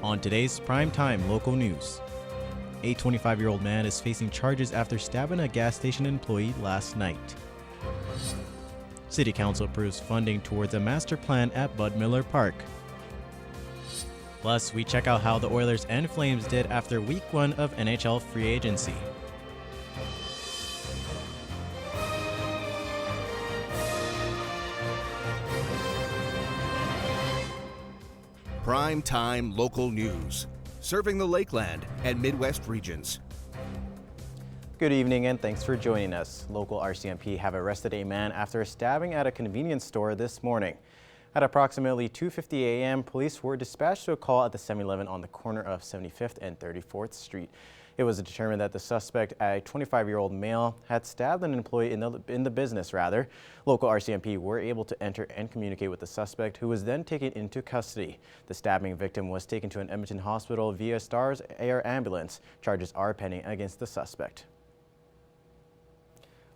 On today's Primetime local news, a 25-year-old man is facing charges after stabbing a gas station employee last night. City Council approves funding towards a master plan at Bud Miller Park. Plus, we check out how the Oilers and Flames did after Week 1 of NHL free agency. Prime Time local news, serving the Lakeland and Midwest regions. Good evening and thanks for joining us. Local RCMP have arrested a man after a stabbing at a convenience store this morning. At approximately 2:50 a.m., police were dispatched to a call at the 7-Eleven on the corner of 75th and 34th Street. It was determined that the suspect, a 25-year-old male, had stabbed an employee in the business. Local RCMP were able to enter and communicate with the suspect, who was then taken into custody. The stabbing victim was taken to an Edmonton hospital via Stars Air ambulance. Charges are pending against the suspect.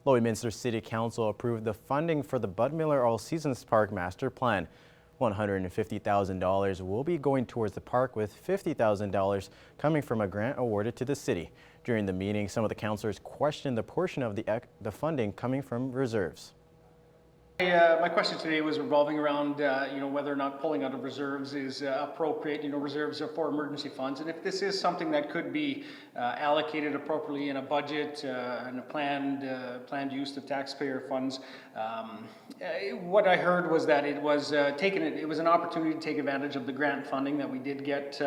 Lloydminster City Council approved the funding for the Bud Miller All Seasons Park Master Plan. $150,000 will be going towards the park, with $50,000 coming from a grant awarded to the city. During the meeting, some of the councillors questioned the portion of the funding coming from reserves. My question today was revolving around, whether or not pulling out of reserves is appropriate. Reserves are for emergency funds, and if this is something that could be allocated appropriately in a budget and a planned use of taxpayer funds. What I heard was that it was it was an opportunity to take advantage of the grant funding that we did get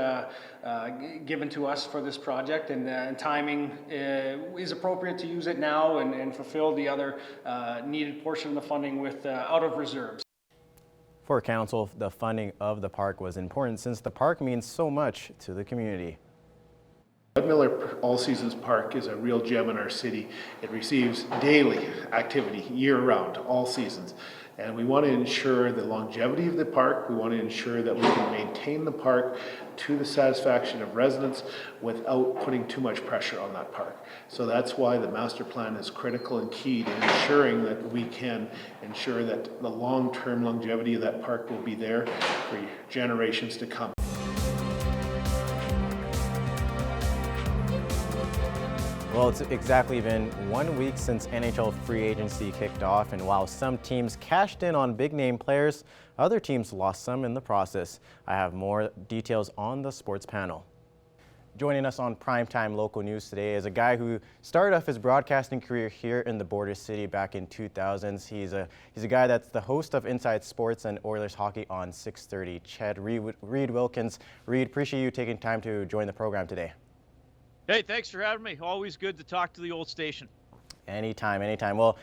given to us for this project, and timing is appropriate to use it now and fulfill the other needed portion of the funding with out of reserves. For council, the funding of the park was important since the park means so much to the community. Bud Miller All Seasons Park is a real gem in our city. It receives daily activity year-round, all seasons. And we want to ensure the longevity of the park. We want to ensure that we can maintain the park to the satisfaction of residents without putting too much pressure on that park. So that's why the master plan is critical and key to ensuring that we can ensure that the long-term longevity of that park will be there for generations to come. Well, it's exactly been 1 week since NHL free agency kicked off, and while some teams cashed in on big-name players, other teams lost some in the process. I have more details on the sports panel. Joining us on Primetime Local News today is a guy who started off his broadcasting career here in the border city back in 2000s. He's a guy that's the host of Inside Sports and Oilers Hockey on 630. Chad Reed Wilkins. Reed, appreciate you taking time to join the program today. Hey, thanks for having me. Always good to talk to the old station. Anytime. Well,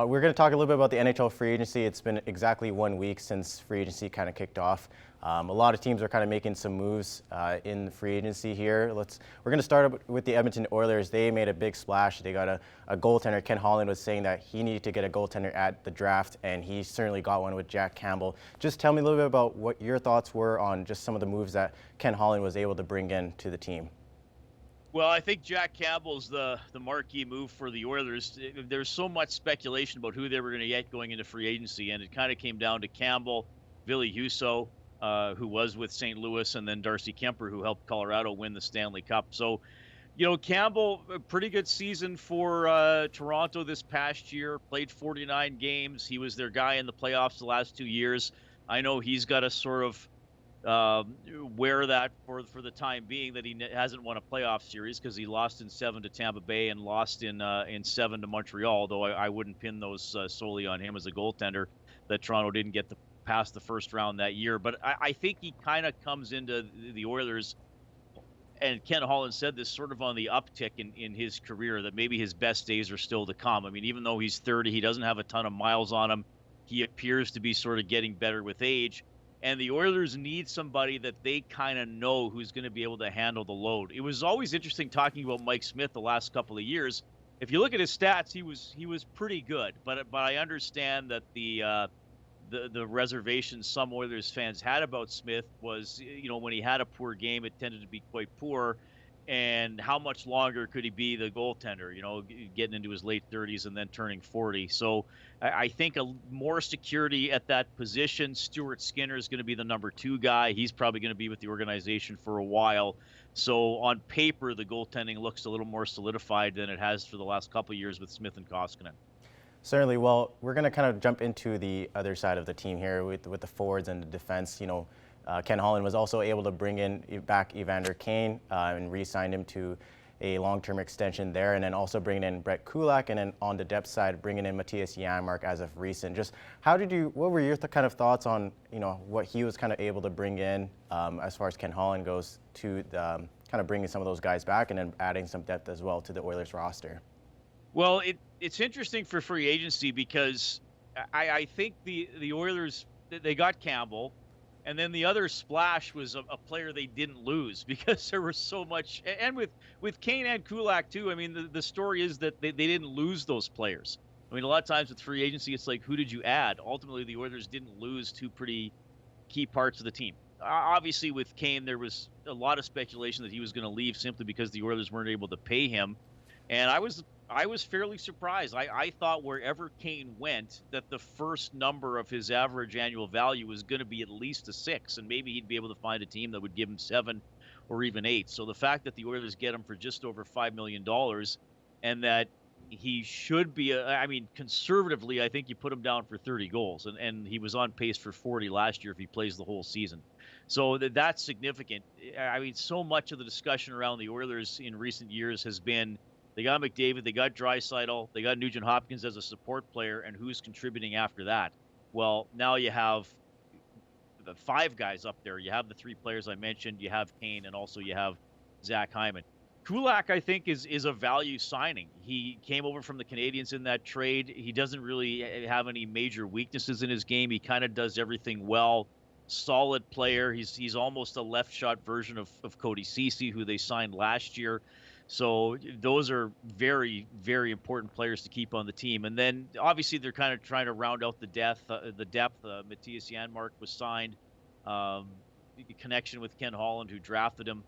we're going to talk a little bit about the NHL free agency. It's been exactly 1 week since free agency kind of kicked off. A lot of teams are kind of making some moves in free agency here. We're going to start with the Edmonton Oilers. They made a big splash. They got a goaltender. Ken Holland was saying that he needed to get a goaltender at the draft, and he certainly got one with Jack Campbell. Just tell me a little bit about what your thoughts were on just some of the moves that Ken Holland was able to bring in to the team. Well, I think Jack Campbell's the marquee move for the Oilers. There's so much speculation about who they were going to get going into free agency, and it kind of came down to Campbell, Ville Husso, who was with St. Louis, and then Darcy Kemper, who helped Colorado win the Stanley Cup. So, Campbell, a pretty good season for Toronto this past year, played 49 games. He was their guy in the playoffs the last 2 years. I know he's got to sort of wear that for the time being, that he hasn't won a playoff series, because he lost in 7 to Tampa Bay and lost in 7 to Montreal, though I wouldn't pin those solely on him as a goaltender, that Toronto didn't get past the first round that year. But I think he kind of comes into the Oilers, and Ken Holland said this, sort of on the uptick in his career, that maybe his best days are still to come. I mean, even though he's 30, he doesn't have a ton of miles on him. He appears to be sort of getting better with age. And the Oilers need somebody that they kind of know who's going to be able to handle the load. It was always interesting talking about Mike Smith the last couple of years. If you look at his stats, he was pretty good. But I understand that the reservation some Oilers fans had about Smith was, when he had a poor game, it tended to be quite poor. and how much longer could he be the goaltender, getting into his late 30s and then turning 40. So I think more security at that position. Stuart Skinner is going to be the number 2 guy. He's probably going to be with the organization for a while. So on paper, the goaltending looks a little more solidified than it has for the last couple of years with Smith and Koskinen. Certainly. Well, we're going to kind of jump into the other side of the team here with the forwards and the defense. Ken Holland was also able to bring in back Evander Kane and re-signed him to a long-term extension there, and then also bringing in Brett Kulak, and then on the depth side, bringing in Matthias Janmark as of recent. Just what were your kind of thoughts on, what he was kind of able to bring in as far as Ken Holland goes to kind of bringing some of those guys back and then adding some depth as well to the Oilers roster? Well, it's interesting for free agency because I think the Oilers, they got Campbell, and then the other splash was a player they didn't lose because there was so much. And with Kane and Kulak too, I mean, the story is that they didn't lose those players. I mean, a lot of times with free agency, it's like, who did you add? Ultimately, the Oilers didn't lose 2 pretty key parts of the team. Obviously, with Kane, there was a lot of speculation that he was going to leave simply because the Oilers weren't able to pay him. And I was fairly surprised. I thought wherever Kane went, that the first number of his average annual value was going to be at least a 6, and maybe he'd be able to find a team that would give him 7 or even 8. So the fact that the Oilers get him for just over $5 million, and that he should be, conservatively, I think you put him down for 30 goals, and he was on pace for 40 last year if he plays the whole season. So that's significant. I mean, so much of the discussion around the Oilers in recent years has been, they got McDavid, they got Draisaitl, they got Nugent Hopkins as a support player, and who's contributing after that? Well, now you have the 5 guys up there. You have the 3 players I mentioned, you have Kane, and also you have Zach Hyman. Kulak, I think, is a value signing. He came over from the Canadiens in that trade. He doesn't really have any major weaknesses in his game. He kind of does everything well. Solid player. He's almost a left shot version of Cody Ceci, who they signed last year. So those are very, very important players to keep on the team. And then obviously they're kind of trying to round out the depth. Matthias Janmark was signed, connection with Ken Holland, who drafted him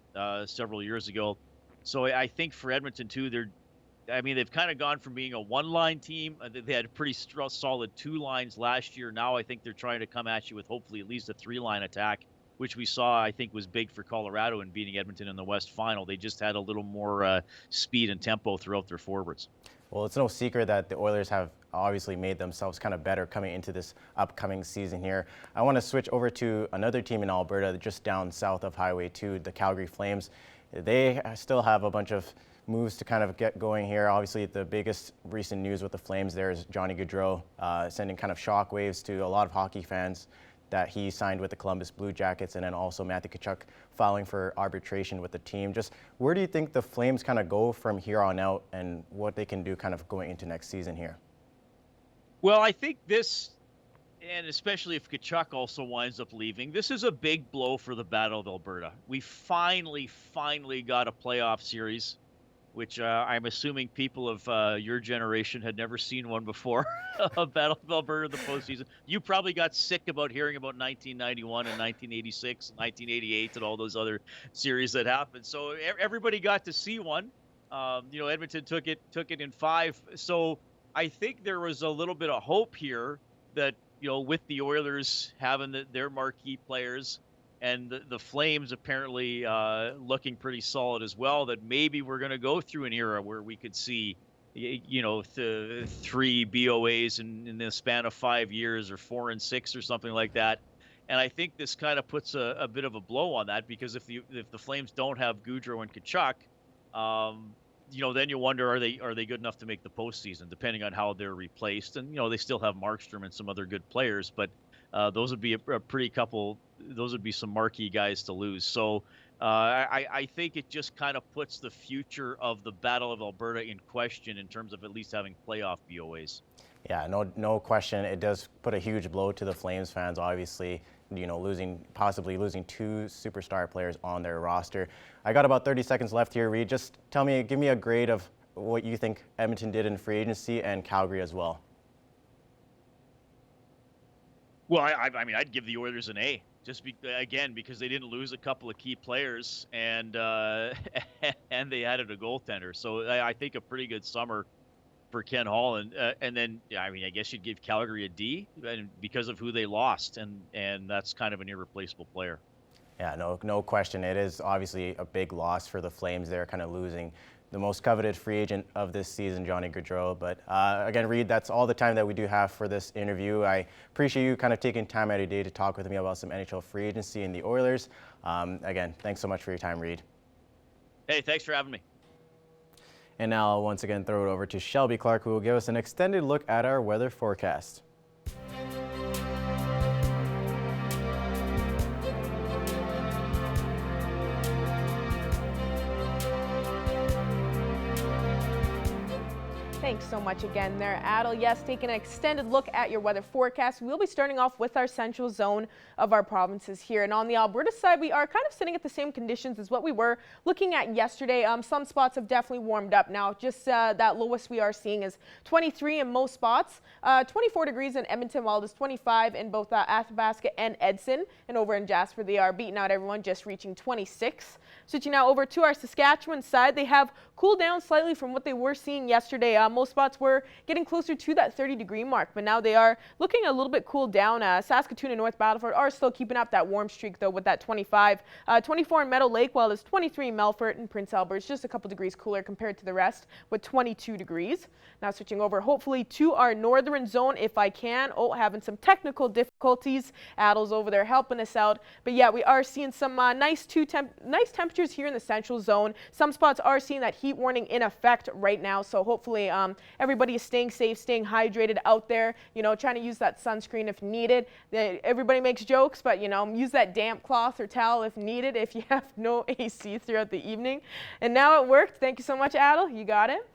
several years ago. So I think for Edmonton too, they've kind of gone from being a 1-line team. They had a pretty solid 2 lines last year. Now I think they're trying to come at you with hopefully at least a 3-line attack, which we saw, I think, was big for Colorado in beating Edmonton in the West Final. They just had a little more speed and tempo throughout their forwards. Well, it's no secret that the Oilers have obviously made themselves kind of better coming into this upcoming season here. I want to switch over to another team in Alberta, just down south of Highway 2, the Calgary Flames. They still have a bunch of moves to kind of get going here. Obviously, the biggest recent news with the Flames there is Johnny Gaudreau sending kind of shockwaves to a lot of hockey fans that he signed with the Columbus Blue Jackets, and then also Matthew Tkachuk filing for arbitration with the team. Just where do you think the Flames kind of go from here on out, and what they can do kind of going into next season here? Well, I think this, and especially if Tkachuk also winds up leaving, this is a big blow for the Battle of Alberta. We finally got a playoff series, which I'm assuming people of your generation had never seen one before, a Battle of Alberta in the postseason. You probably got sick about hearing about 1991 and 1986 and 1988 and all those other series that happened. So everybody got to see one. Edmonton took it in 5. So I think there was a little bit of hope here that, with the Oilers having their marquee players, and the Flames apparently looking pretty solid as well, that maybe we're going to go through an era where we could see, 3 BOAs in the span of 5 years, or 4 and 6 or something like that. And I think this kind of puts a bit of a blow on that, because if the Flames don't have Gaudreau and Tkachuk, then you wonder, are they good enough to make the postseason, depending on how they're replaced. And they still have Markstrom and some other good players, but those would be a pretty couple. Those would be some marquee guys to lose. So I think it just kind of puts the future of the Battle of Alberta in question in terms of at least having playoff BOAs. Yeah, no question. It does put a huge blow to the Flames fans, obviously, possibly losing 2 superstar players on their roster. I got about 30 seconds left here, Reed. Just give me a grade of what you think Edmonton did in free agency, and Calgary as well. Well, I mean, I'd give the Oilers an A, just again because they didn't lose a couple of key players, and and they added a goaltender. So I think a pretty good summer for Ken Holland. And then, yeah, I mean, I guess you'd give Calgary a D, and because of who they lost, and that's kind of an irreplaceable player. Yeah, no question. It is obviously a big loss for the Flames. They're kind of losing the most coveted free agent of this season, Johnny Gaudreau. But again, Reed, that's all the time that we do have for this interview. I appreciate you kind of taking time out of your day to talk with me about some NHL free agency and the Oilers. Again, thanks so much for your time, Reed. Hey, thanks for having me. And now I'll once again throw it over to Shelby Clark, who will give us an extended look at our weather forecast. Thanks so much again there, Adel. Yes, taking an extended look at your weather forecast. We'll be starting off with our central zone of our provinces here. And on the Alberta side, we are kind of sitting at the same conditions as what we were looking at yesterday. Some spots have definitely warmed up now. Just that lowest we are seeing is 23 in most spots. 24 degrees in Edmonton, while it is 25 in both Athabasca and Edson. And over in Jasper, they are beating out everyone, just reaching 26. Switching now over to our Saskatchewan side, they have cooled down slightly from what they were seeing yesterday. Most spots were getting closer to that 30-degree mark, but now they are looking a little bit cooled down. Saskatoon and North Battleford are still keeping up that warm streak, though, with that 25. 24 in Meadow Lake, while it's 23 in Melfort and Prince Albert. It's just a couple degrees cooler compared to the rest, with 22 degrees. Now switching over, hopefully, to our northern zone, if I can. Oh, having some technical difficulties. Adel's over there helping us out. But yeah, we are seeing some nice temperatures here in the central zone. Some spots are seeing that heat warning in effect right now, so hopefully everybody is staying safe, staying hydrated out there, you know, trying to use that sunscreen if needed. Everybody makes jokes, but, you know, use that damp cloth or towel if needed if you have no AC throughout the evening. And now it worked. Thank you so much, Adel. You got it.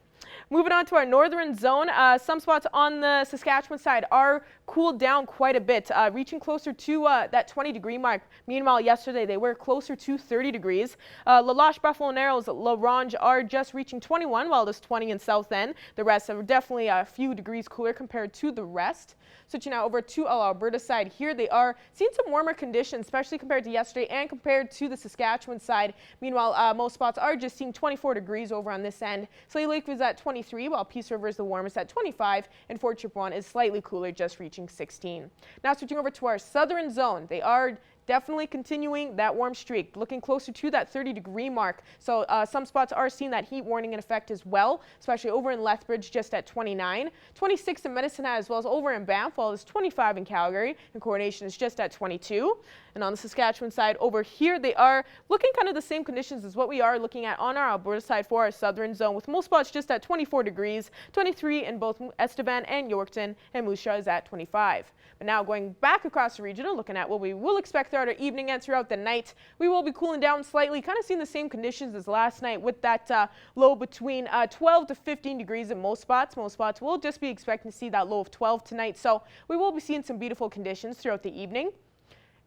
Moving on to our northern zone, some spots on the Saskatchewan side are cooled down quite a bit, reaching closer to that 20-degree mark. Meanwhile, yesterday they were closer to 30 degrees. La Loche, Buffalo Narrows, La Ronge are just reaching 21, while there's 20 in South End. The rest are definitely a few degrees cooler compared to the rest. Switching now over to our Alberta side here, they are seeing some warmer conditions, especially compared to yesterday and compared to the Saskatchewan side. Meanwhile, most spots are just seeing 24 degrees over on this end. Slave Lake was at 23, while Peace River is the warmest at 25, and Fort Chipewyan is slightly cooler, just reaching 16. Now switching over to our southern zone, they are definitely continuing that warm streak, looking closer to that 30-degree mark. So some spots are seeing that heat warning in effect as well, especially over in Lethbridge, just at 29. 26 in Medicine Hat, as well as over in Banff, while it's 25 in Calgary, and Coronation is just at 22. And on the Saskatchewan side over here, they are looking kind of the same conditions as what we are looking at on our Alberta side for our southern zone, with most spots just at 24 degrees, 23 in both Estevan and Yorkton, and Moose Jaw is at 25. But now going back across the region and looking at what we will expect throughout our evening and throughout the night, we will be cooling down slightly, kind of seeing the same conditions as last night, with that low between 12 to 15 degrees in most spots. Most spots will just be expecting to see that low of 12 tonight, so we will be seeing some beautiful conditions throughout the evening.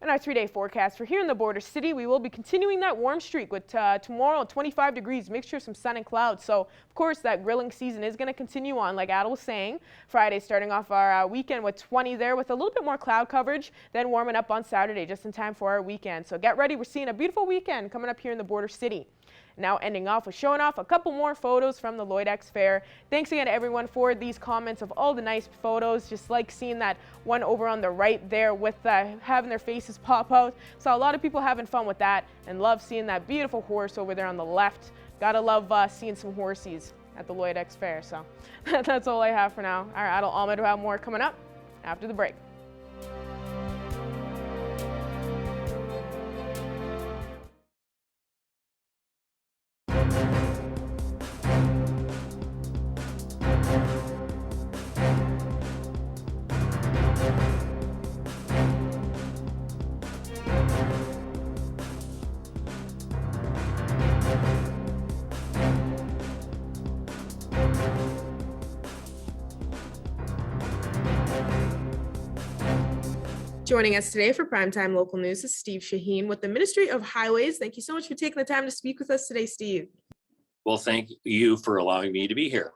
In our 3-day forecast for here in the border city, we will be continuing that warm streak with tomorrow 25 degrees, mixture of some sun and clouds. So, of course, that grilling season is going to continue on, like Adel was saying. Friday starting off our weekend with 20 there, with a little bit more cloud coverage, then warming up on Saturday just in time for our weekend. So get ready. We're seeing a beautiful weekend coming up here in the border city. Now ending off with showing off a couple more photos from the Lloyd X Fair. Thanks again to everyone for these comments of all the nice photos. Just like seeing that one over on the right there with having their faces pop out. Saw a lot of people having fun with that, and love seeing that beautiful horse over there on the left. Gotta love seeing some horsies at the Lloyd X Fair. So that's all I have for now. All right, Adel Ahmed will have more coming up after the break. Joining us today for Primetime Local News is Steve Shaheen with the Ministry of Highways. Thank you so much for taking the time to speak with us today, Steve. Well, thank you for allowing me to be here.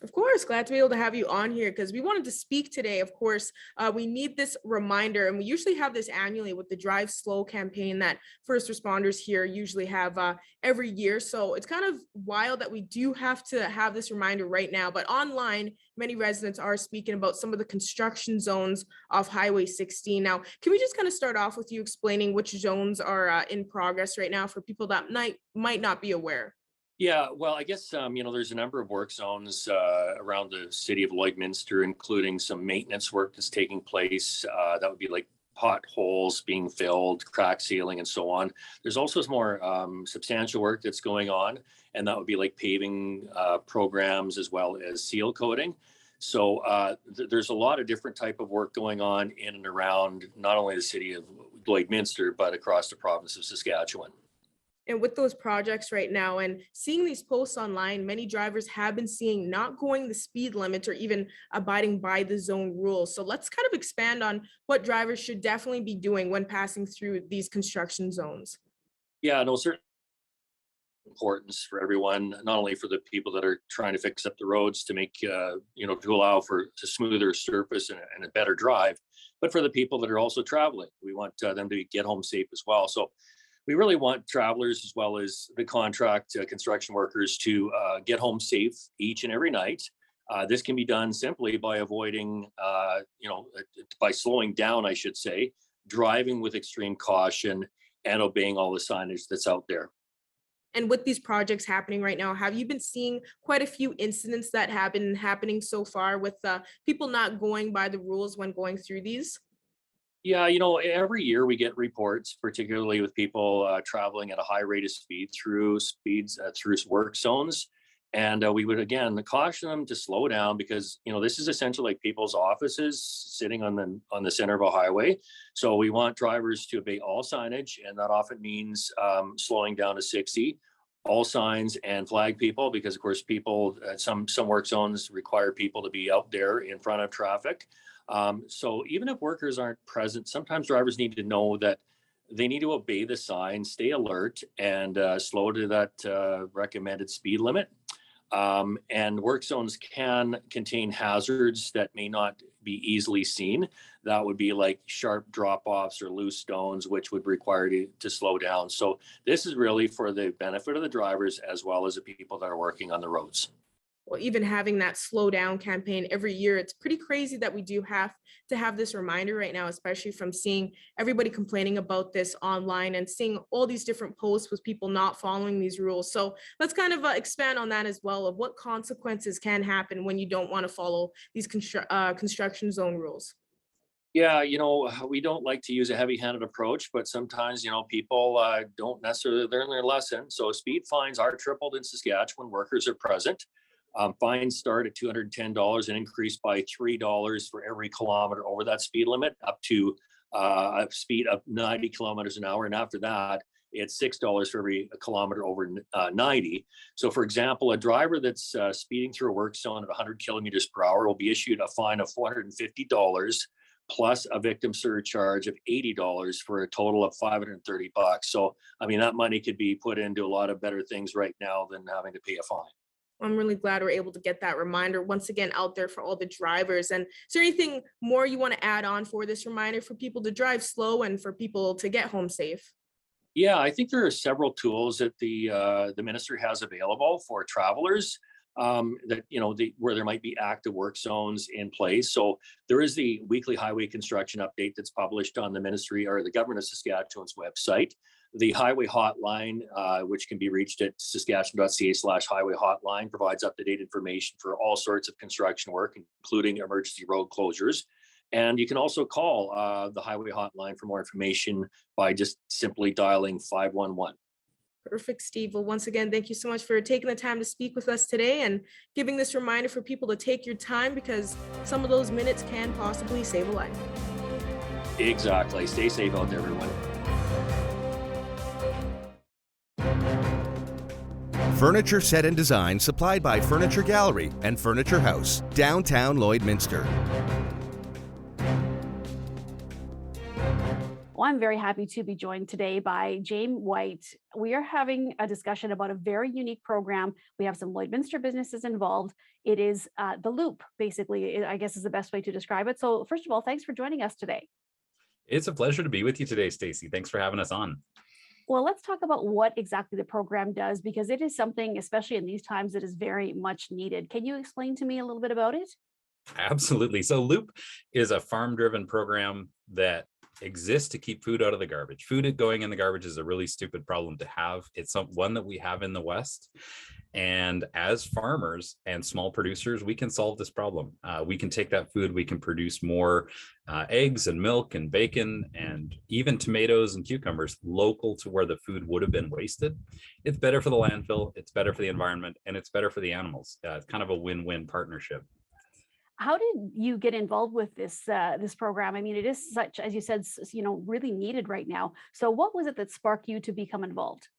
Of course, glad to be able to have you on here because we wanted to speak today. Of course, we need this reminder, and we usually have this annually with the Drive Slow campaign that first responders here usually have every year. So it's kind of wild that we do have to have this reminder right now. But online, many residents are speaking about some of the construction zones off Highway 16. Now, can we just kind of start off with you explaining which zones are in progress right now for people that might not be aware? Yeah, well, I guess there's a number of work zones around the city of Lloydminster, including some maintenance work that's taking place. That would be like potholes being filled, crack sealing, and so on. There's also some more substantial work that's going on, and that would be like paving programs as well as seal coating. So there's a lot of different type of work going on in and around not only the city of Lloydminster, but across the province of Saskatchewan. And with those projects right now and seeing these posts online, many drivers have been seeing not going the speed limit or even abiding by the zone rules. So let's kind of expand on what drivers should definitely be doing when passing through these construction zones. Yeah, no, certainly importance for everyone, not only for the people that are trying to fix up the roads to make, to allow for a smoother surface and a better drive, but for the people that are also traveling. We want them to get home safe as well. So we really want travelers as well as the contract construction workers to get home safe each and every night. This can be done simply by avoiding, by slowing down, I should say, driving with extreme caution and obeying all the signage that's out there. And with these projects happening right now, have you been seeing quite a few incidents that have been happening so far with people not going by the rules when going through these? Yeah, every year we get reports, particularly with people traveling at a high rate of speed through work zones. And we would, again, caution them to slow down because, this is essentially like people's offices sitting on the center of a highway. So we want drivers to obey all signage, and that often means slowing down to 60, all signs and flag people, because of course people, some work zones require people to be out there in front of traffic. So even if workers aren't present, sometimes drivers need to know that they need to obey the sign, stay alert, and slow to that recommended speed limit. And work zones can contain hazards that may not be easily seen. That would be like sharp drop-offs or loose stones, which would require you to slow down. So this is really for the benefit of the drivers as well as the people that are working on the roads. Well, even having that slow down campaign every year, it's pretty crazy that we do have to have this reminder right now, especially from seeing everybody complaining about this online and seeing all these different posts with people not following these rules. So let's kind of expand on that as well of what consequences can happen when you don't want to follow these construction zone rules. Yeah, we don't like to use a heavy-handed approach, but sometimes, people don't necessarily learn their lesson. So speed fines are tripled in Saskatchewan. Workers are present. Fines start at $210 and increase by $3 for every kilometer over that speed limit, up to a speed of 90 kilometers an hour. And after that, it's $6 for every kilometer over 90. So for example, a driver that's speeding through a work zone at 100 kilometers per hour will be issued a fine of $450 plus a victim surcharge of $80 for a total of $530. So, that money could be put into a lot of better things right now than having to pay a fine. I'm really glad we're able to get that reminder once again out there for all the drivers. And is there anything more you want to add on for this reminder for people to drive slow and for people to get home safe? Yeah, I think there are several tools that the ministry has available for travelers where there might be active work zones in place. So there is the weekly highway construction update that's published on the ministry or the government of Saskatchewan's website. The highway hotline, which can be reached at saskatchewan.ca/highway hotline, provides up-to-date information for all sorts of construction work, including emergency road closures. And you can also call the highway hotline for more information by just simply dialing 511. Perfect, Steve. Well, once again, thank you so much for taking the time to speak with us today and giving this reminder for people to take your time because some of those minutes can possibly save a life. Exactly. Stay safe out there, everyone. Furniture set and design supplied by Furniture Gallery and Furniture House, downtown Lloydminster. I'm very happy to be joined today by James White. We are having a discussion about a very unique program. We have some Lloydminster businesses involved. It is the Loop, basically, I guess is the best way to describe it. So first of all, thanks for joining us today. It's a pleasure to be with you today, Stacy. Thanks for having us on. Well, let's talk about what exactly the program does, because it is something, especially in these times, that is very much needed. Can you explain to me a little bit about it? Absolutely. So Loop is a farm-driven program that exists to keep food out of the garbage. Food going in the garbage is a really stupid problem to have. It's one that we have in the West. And as farmers and small producers, we can solve this problem. We can take that food, we can produce more eggs and milk and bacon and even tomatoes and cucumbers local to where the food would have been wasted. It's better for the landfill, it's better for the environment, and it's better for the animals. It's kind of a win-win partnership. How did you get involved with this program? I mean, it is such, as you said, really needed right now. So what was it that sparked you to become involved?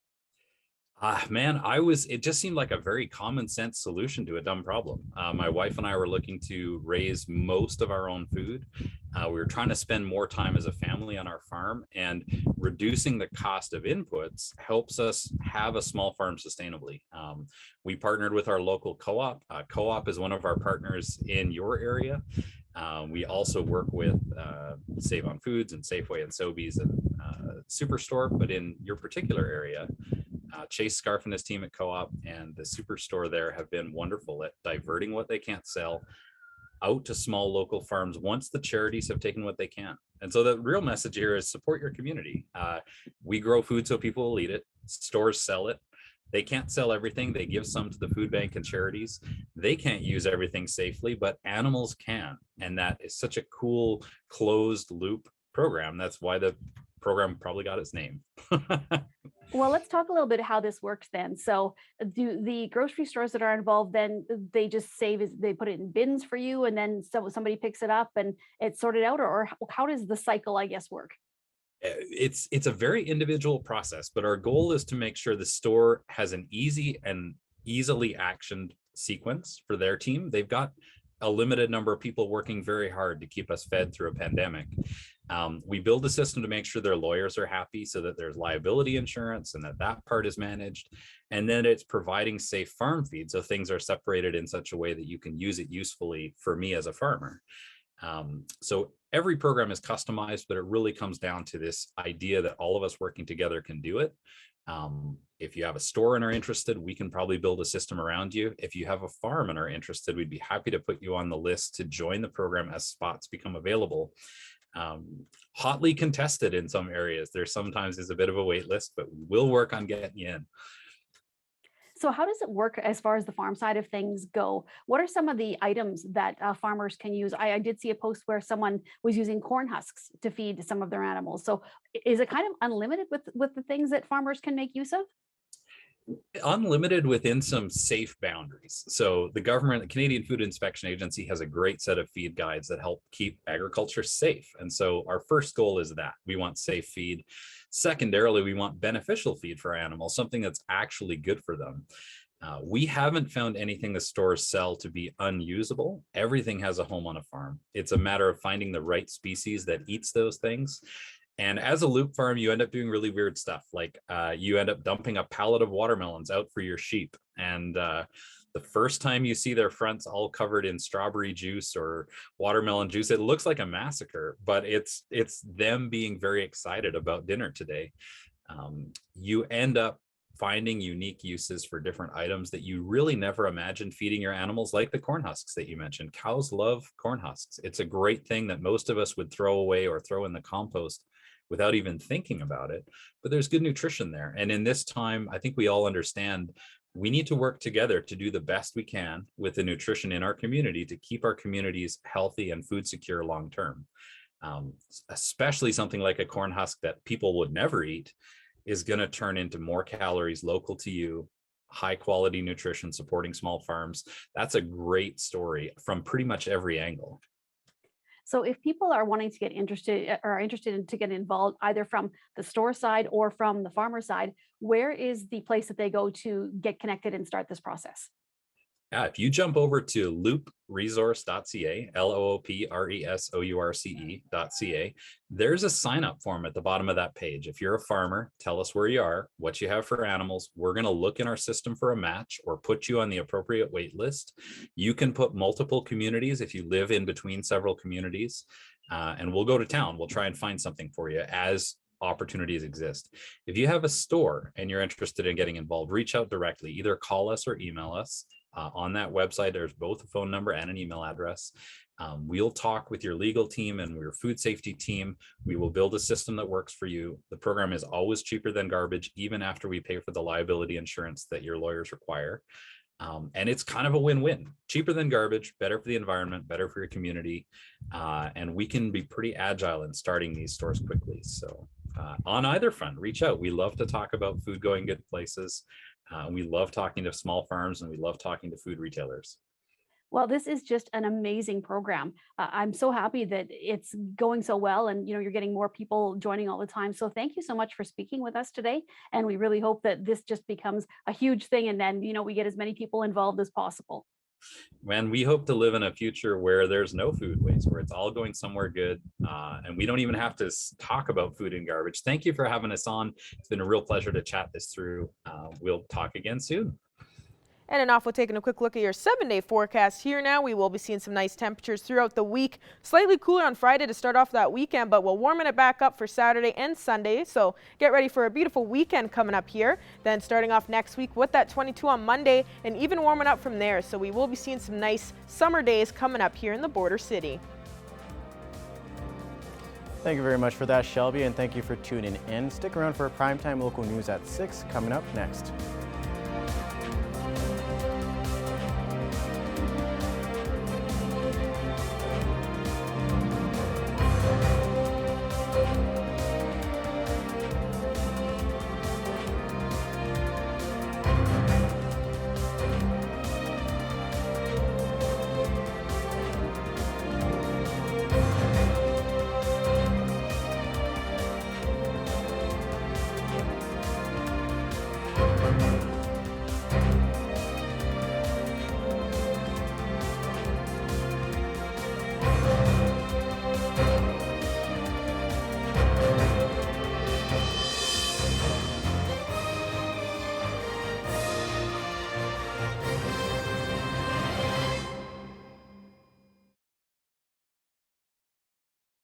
Man, it just seemed like a very common sense solution to a dumb problem. My wife and I were looking to raise most of our own food. We were trying to spend more time as a family on our farm, and reducing the cost of inputs helps us have a small farm sustainably. We partnered with our local co-op. Co-op is one of our partners in your area. We also work with Save on Foods and Safeway and Sobeys and Superstore, but in your particular area, Chase Scarf and his team at Co-op and the Superstore there have been wonderful at diverting what they can't sell out to small local farms once the charities have taken what they can. And so the real message here is support your community. We grow food so people will eat it. Stores sell it. They can't sell everything. They give some to the food bank and charities. They can't use everything safely, but animals can. And that is such a cool closed loop program. That's why the program probably got its name. Well, let's talk a little bit how this works then. So do the grocery stores that are involved, then they just they put it in bins for you, and then somebody picks it up and it's sorted out, or how does the cycle, I guess, work? It's a very individual process, but our goal is to make sure the store has an easy and easily actioned sequence for their team. They've got a limited number of people working very hard to keep us fed through a pandemic. We build a system to make sure their lawyers are happy, so that there's liability insurance and that part is managed. And then it's providing safe farm feed, so things are separated in such a way that you can use it usefully for me as a farmer. So every program is customized, but it really comes down to this idea that all of us working together can do it. If you have a store and are interested, we can probably build a system around you. If you have a farm and are interested, we'd be happy to put you on the list to join the program as spots become available. Hotly contested in some areas. There sometimes is a bit of a wait list, but we'll work on getting you in. So how does it work as far as the farm side of things go? What are some of the items that farmers can use? I did see a post where someone was using corn husks to feed some of their animals. So is it kind of unlimited with the things that farmers can make use of? Unlimited within some safe boundaries. So the government, the Canadian Food Inspection Agency, has a great set of feed guides that help keep agriculture safe. And so our first goal is that we want safe feed. Secondarily, we want beneficial feed for animals, something that's actually good for them. We haven't found anything the stores sell to be unusable. Everything has a home on a farm. It's a matter of finding the right species that eats those things. And as a loop farm, you end up doing really weird stuff. Like you end up dumping a pallet of watermelons out for your sheep. And the first time you see their fronts all covered in strawberry juice or watermelon juice, it looks like a massacre, but it's them being very excited about dinner today. You end up finding unique uses for different items that you really never imagined feeding your animals, like the corn husks that you mentioned. Cows love corn husks. It's a great thing that most of us would throw away or throw in the compost without even thinking about it, but there's good nutrition there. And in this time, I think we all understand we need to work together to do the best we can with the nutrition in our community to keep our communities healthy and food secure long term. Especially something like a corn husk that people would never eat is going to turn into more calories local to you, high quality nutrition, supporting small farms. That's a great story from pretty much every angle. So if people are wanting to get interested or are interested in to get involved, either from the store side or from the farmer side, where is the place that they go to get connected and start this process? If you jump over to loopresource.ca, LOOPRESOURCE.ca, there's a sign up form at the bottom of that page. If you're a farmer, tell us where you are, what you have for animals. We're going to look in our system for a match or put you on the appropriate wait list. You can put multiple communities if you live in between several communities, and we'll go to town. We'll try and find something for you as opportunities exist. If you have a store and you're interested in getting involved, reach out directly. Either call us or email us. On that website, there's both a phone number and an email address. We'll talk with your legal team and your food safety team. We will build a system that works for you. The program is always cheaper than garbage, even after we pay for the liability insurance that your lawyers require. And it's kind of a win-win. Cheaper than garbage, better for the environment, better for your community. And we can be pretty agile in starting these stores quickly. So on either front, reach out. We love to talk about food going good places. We love talking to small farms, and we love talking to food retailers. Well, this is just an amazing program. I'm so happy that it's going so well, and you're getting more people joining all the time. So thank you so much for speaking with us today. And we really hope that this just becomes a huge thing, and then we get as many people involved as possible. And we hope to live in a future where there's no food waste, where it's all going somewhere good, and we don't even have to talk about food and garbage. Thank you for having us on. It's been a real pleasure to chat this through. We'll talk again soon. And off, we're taking a quick look at your 7-day forecast here now. We will be seeing some nice temperatures throughout the week. Slightly cooler on Friday to start off that weekend, but we'll warming it back up for Saturday and Sunday. So get ready for a beautiful weekend coming up here. Then starting off next week with that 22 on Monday and even warming up from there. So we will be seeing some nice summer days coming up here in the border city. Thank you very much for that, Shelby, and thank you for tuning in. Stick around for Primetime Local News at 6 coming up next.